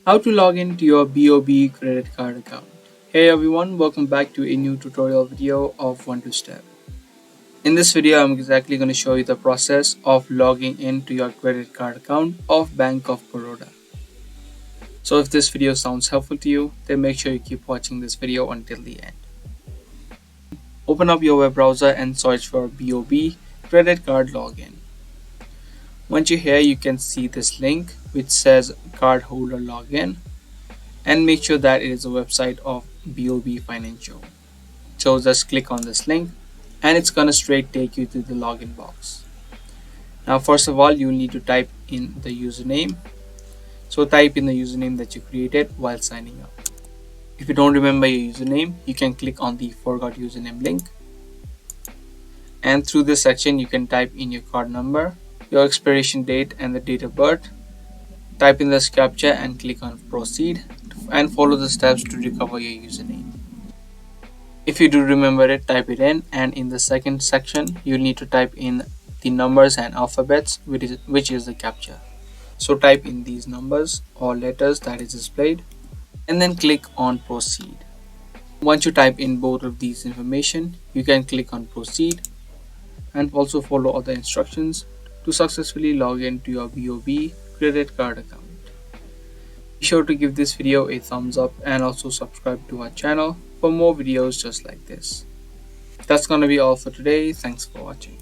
How to log into your BOB credit card account. Hey everyone, welcome back to a new tutorial video of 1 to Step. In this video, I'm exactly going to show you the process of logging into your credit card account of Bank of Baroda. So if this video sounds helpful to you, then make sure you keep watching this video until the end. Open up your web browser and search for BOB credit card login. Once you're here, you can see this link which says cardholder login, and make sure that it is a website of BOB Financial. So just click on this link and it's gonna straight take you to the login box. Now first of all, you need to type in the username. So type in the username that you created while signing up. If you don't remember your username, you can click on the forgot username link, and through this section you can type in your card number, your expiration date and the date of birth. Type in this captcha and click on proceed and follow the steps to recover your username. If you do remember it, type it in, and in the second section you'll need to type in the numbers and alphabets, which is the captcha. So type in these numbers or letters that is displayed and then click on proceed. Once you type in both of these information, you can click on proceed and also follow other instructions to successfully log into your BOB credit card account. Be sure to give this video a thumbs up and also subscribe to our channel for more videos just like this. That's gonna be all for today. Thanks for watching.